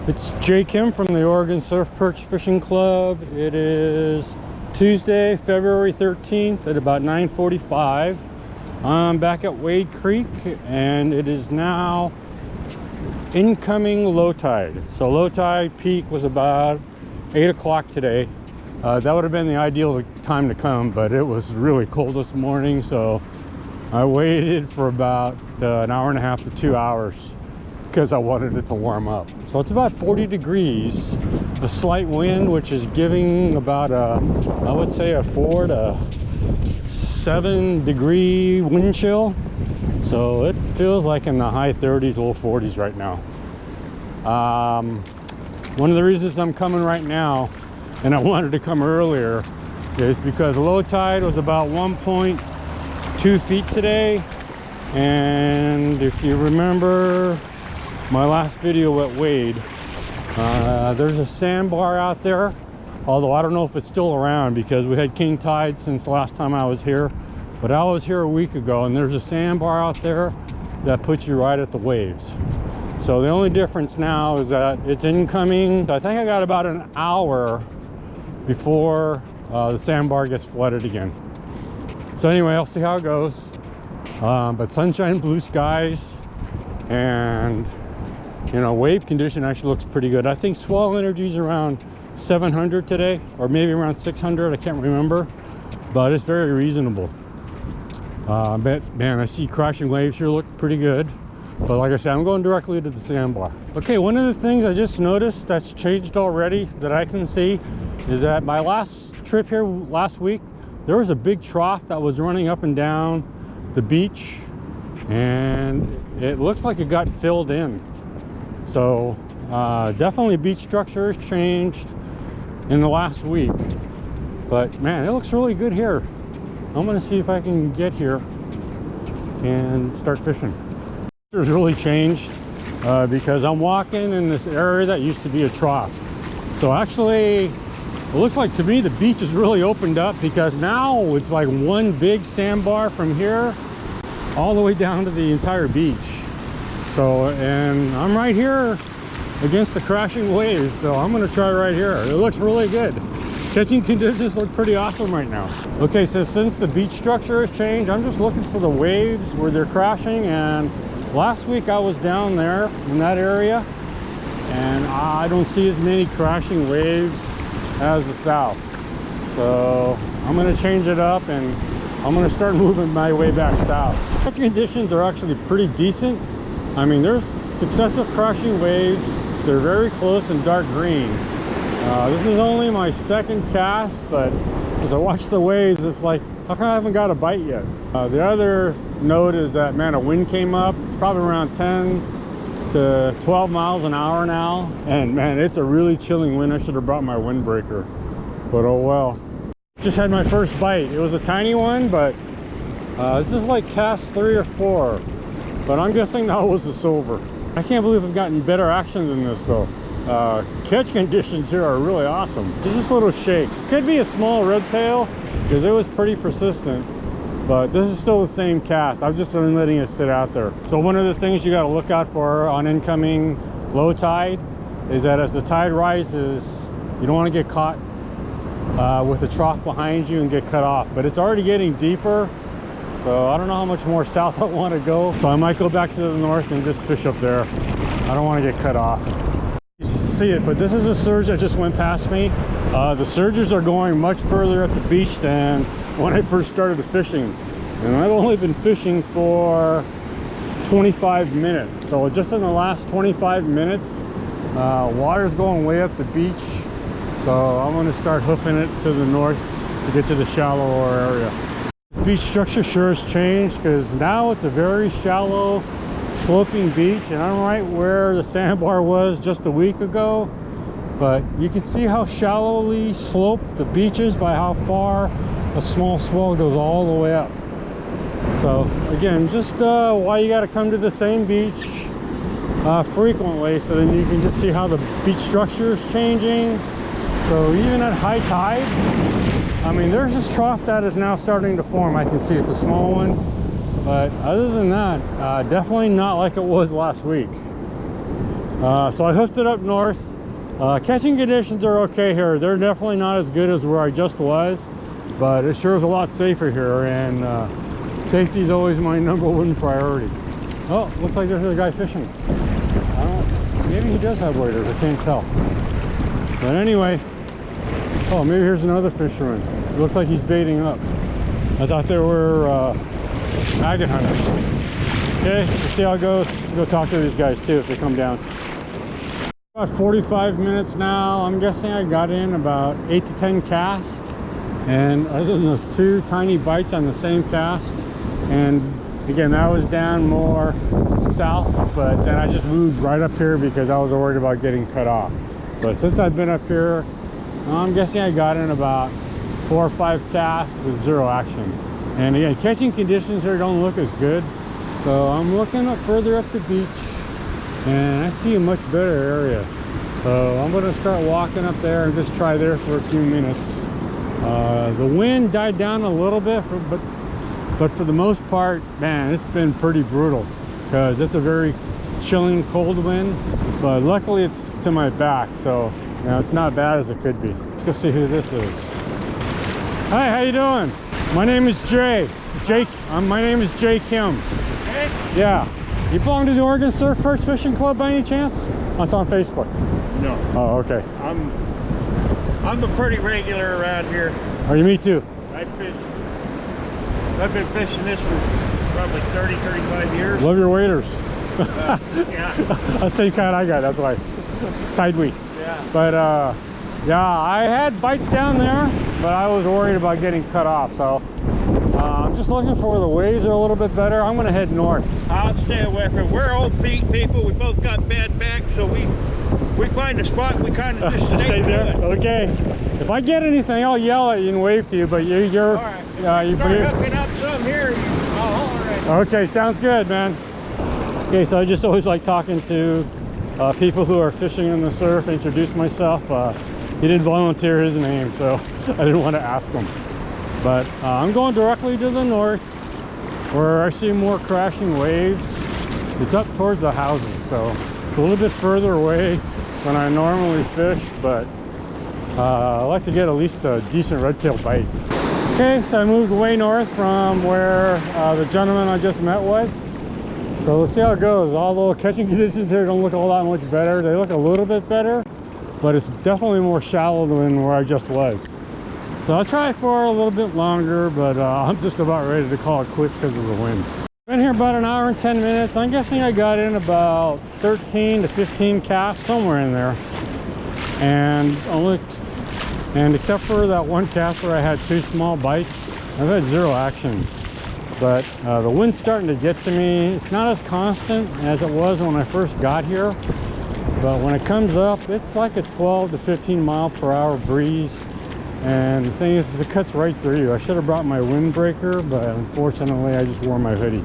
It's Jay Kim from the Oregon Surf Perch Fishing Club. It is Tuesday, February 13th at about 9:45. I'm back at Wade Creek and it is now incoming low tide. So low tide peak was about 8 o'clock today. That would have been the ideal time to come, but it was really cold this morning, so I waited for about an hour and a half to 2 hours because I wanted it to warm up. So it's about 40 degrees, a slight wind, which is giving about I would say a 4 to 7 degree wind chill. So it feels like in the high 30s, low 40s right now. One of the reasons I'm coming right now, and I wanted to come earlier, is because low tide was about 1.2 feet today. And if you remember my last video at Wade, there's a sandbar out there, although I don't know if it's still around because we had king tide since the last time I was here. But I was here a week ago, and there's a sandbar out there that puts you right at the waves. So the only difference now is that it's incoming. I think I got about an hour before the sandbar gets flooded again. So anyway, I'll see how it goes. But sunshine, blue skies, and you know, wave condition actually looks pretty good. I think swell energy is around 700 today, or maybe around 600, I can't remember, but it's very reasonable. But man, I see crashing waves here look pretty good. But like I said, I'm going directly to the sandbar. Okay, one of the things I just noticed that's changed already that I can see is that my last trip here last week, there was a big trough that was running up and down the beach, and it looks like it got filled in. So definitely beach structure has changed in the last week. But man, it looks really good here. I'm gonna see if I can get here and start fishing. It's really changed because I'm walking in this area that used to be a trough. So actually, it looks like to me the beach has really opened up, because now it's like one big sandbar from here all the way down to the entire beach. So, and I'm right here against the crashing waves, so I'm gonna try right here. It looks really good. Catching conditions look pretty awesome right now. Okay, so since the beach structure has changed, I'm just looking for the waves where they're crashing. And last week I was down there in that area, and I don't see as many crashing waves as the south. So I'm gonna change it up and I'm gonna start moving my way back south. Catching conditions are actually pretty decent. I mean, there's successive crashing waves. They're very close and dark green. This is only my second cast, but as I watch the waves, it's like, how come I haven't got a bite yet? The other note is that, man, a wind came up. It's probably around 10 to 12 miles an hour now. And man, it's a really chilling wind. I should have brought my windbreaker, but oh well. Just had my first bite. It was a tiny one, but this is like cast 3 or 4. But I'm guessing that was a silver. I can't believe I've gotten better action than this though. Catch conditions here are really awesome. They're just little shakes. Could be a small red tail because it was pretty persistent, but this is still the same cast. I've just been letting it sit out there. So one of the things you got to look out for on incoming low tide is that as the tide rises, you don't want to get caught with the trough behind you and get cut off. But it's already getting deeper, so I don't know how much more south I want to go. So I might go back to the north and just fish up there. I don't want to get cut off. You can see it, but this is a surge that just went past me. The surges are going much further at the beach than when I first started fishing. And I've only been fishing for 25 minutes. So just in the last 25 minutes, water's going way up the beach. So I'm going to start hoofing it to the north to get to the shallower area. The beach structure sure has changed, because now it's a very shallow sloping beach, and I'm right where the sandbar was just a week ago. But you can see how shallowly sloped the beach is by how far a small swell goes all the way up. So again, just why you got to come to the same beach frequently, so then you can just see how the beach structure is changing. So even at high tide, I mean, there's this trough that is now starting to form. I can see it's a small one, but other than that, definitely not like it was last week. So I hooked it up north. Catching conditions are okay here. They're definitely not as good as where I just was, but it sure is a lot safer here, and safety is always my #1 priority. Oh, looks like there's a guy fishing. I don't, maybe he does have waders, I can't tell. But anyway, oh, maybe here's another fisherman. It looks like he's baiting up. I thought there were agate hunters. Okay, let's see how it goes. Go talk to these guys too if they come down. About 45 minutes now. I'm guessing I got in about 8 to 10 casts, and other than those 2 tiny bites on the same cast, and again that was down more south, but then I just moved right up here because I was worried about getting cut off. But since I've been up here, I'm guessing I got in about 4 or 5 casts with 0 action. And again, catching conditions here don't look as good, so I'm looking up further up the beach and I see a much better area. So I'm going to start walking up there and just try there for a few minutes. The wind died down a little bit, but for the most part, man, it's been pretty brutal because it's a very chilling cold wind, but luckily it's to my back, so you know, it's not bad as it could be. Let's go see who this is. Hi, how you doing? My name is Jay. My name is Jay Kim. Hey? Yeah. You belong to the Oregon Surf Perch Fishing Club by any chance? Oh, it's on Facebook. No. Oh, okay. I'm a pretty regular around here. Oh, you me too. I've been fishing this for probably 30, 35 years. Love your waders. Yeah. That's the same kind I got, that's why. Tideweed. Yeah. But yeah, I had bites down there, but I was worried about getting cut off, so I'm just looking for the waves are a little bit better. I'm gonna head north. I'll stay away from it. We're old feet people. We both got bad backs, so we find a spot. We kind of just stay there. Okay. If I get anything, I'll yell at you and wave to you. But you're. All right. You start hooking up some here. I'll holler at you. Okay, sounds good, man. Okay, so I just always like talking to people who are fishing in the surf. Introduce myself. He didn't volunteer his name, so I didn't want to ask him. But I'm going directly to the north, where I see more crashing waves. It's up towards the houses, so it's a little bit further away than I normally fish, but I like to get at least a decent redtail bite. Okay, so I moved way north from where the gentleman I just met was. So let's see how it goes. Although catching conditions here don't look a lot much better. They look a little bit better, but it's definitely more shallow than where I just was. So I'll try for a little bit longer, but I'm just about ready to call it quits because of the wind. Been here about an hour and 10 minutes. I'm guessing I got in about 13 to 15 casts, somewhere in there. And except for that one cast where I had 2 small bites, I've had 0 action. But the wind's starting to get to me. It's not as constant as it was when I first got here, but when it comes up, it's like a 12 to 15 mile per hour breeze. And the thing is, it cuts right through you. I should have brought my windbreaker, but unfortunately I just wore my hoodie.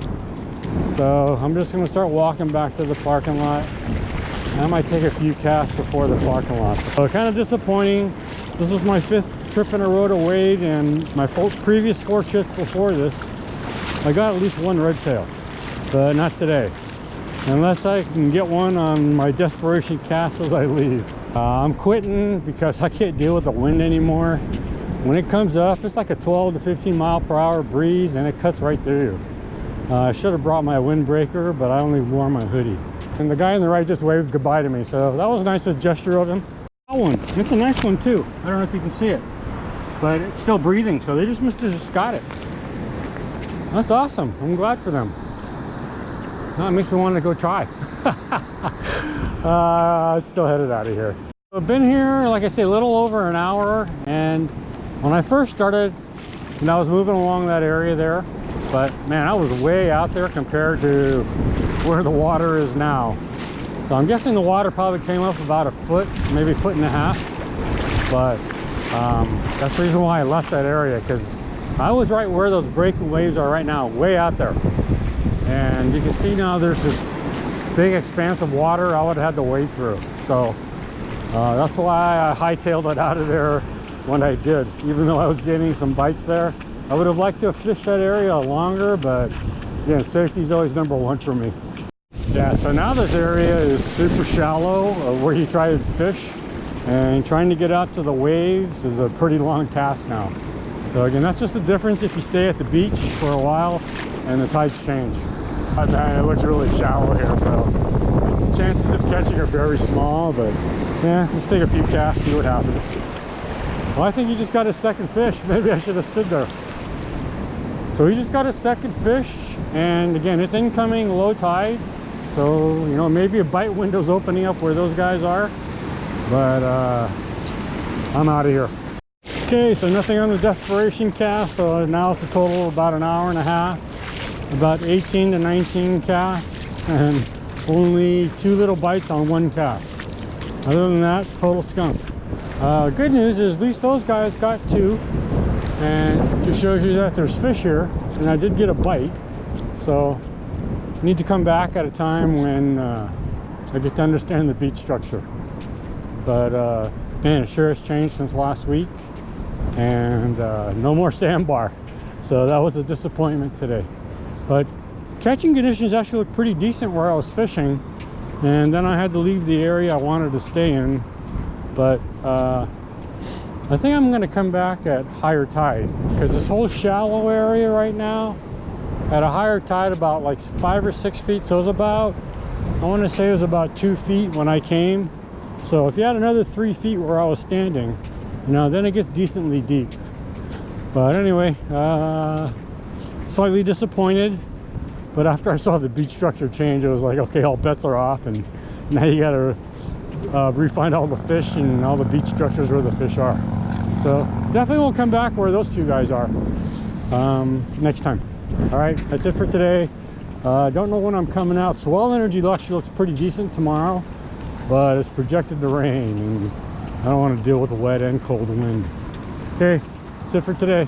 So I'm just gonna start walking back to the parking lot. I might take a few casts before the parking lot. So kind of disappointing. This was my 5th trip in a row to wade, and my previous 4 trips before this, I got at least 1 redtail, but not today. Unless I can get one on my desperation cast as I leave. I'm quitting because I can't deal with the wind anymore. When it comes up, it's like a 12 to 15 mile per hour breeze, and it cuts right through you. I should have brought my windbreaker, but I only wore my hoodie. And the guy on the right just waved goodbye to me, so that was a nice gesture of him. That one, it's a nice one too. I don't know if you can see it, but it's still breathing, so they must have just got it. That's awesome. I'm glad for them. Now it makes me want to go try. I'm still headed out of here. I've been here, like I say, a little over an hour, and when I first started, and I was moving along that area there, but man, I was way out there compared to where the water is now. So I'm guessing the water probably came up about a foot, maybe 1.5 feet, but that's the reason why I left that area, because I was right where those breaking waves are right now, way out there. And you can see now there's this big expanse of water I would have had to wade through. So that's why I hightailed it out of there when I did, even though I was getting some bites there. I would have liked to have fished that area longer, but again, safety is always #1 for me. Yeah, so now this area is super shallow where you try to fish, and trying to get out to the waves is a pretty long task now. So again, that's just the difference if you stay at the beach for a while and the tides change. Man, it looks really shallow here, so chances of catching are very small, but yeah, let's take a few casts, see what happens. Well, I think he just got his second fish. Maybe I should have stood there. So he just got his second fish, and again, it's incoming low tide. So, you know, maybe a bite window's opening up where those guys are, but I'm out of here. Okay, so nothing on the desperation cast. So now it's a total of about an hour and a half, about 18 to 19 casts, and only 2 little bites on 1 cast. Other than that, total skunk. Good news is at least those guys got 2, and just shows you that there's fish here, and I did get a bite. So need to come back at a time when I get to understand the beach structure. But man, it sure has changed since last week, and no more sandbar, so that was a disappointment today. But catching conditions actually look pretty decent where I was fishing, and then I had to leave the area I wanted to stay in. But I think I'm going to come back at higher tide, because this whole shallow area right now at a higher tide about like 5 or 6 feet, so it was about, I want to say it was about 2 feet when I came. So if you had another 3 feet where I was standing, you know, then it gets decently deep. But anyway, slightly disappointed, but after I saw the beach structure change, it was like, okay, all bets are off, and now you gotta refine all the fish and all the beach structures where the fish are. So definitely will come back where those 2 guys are next time. All right, that's it for today. Don't know when I'm coming out. Swell energy actually looks pretty decent tomorrow, but it's projected to rain, and I don't want to deal with the wet and cold wind. Okay, that's it for today.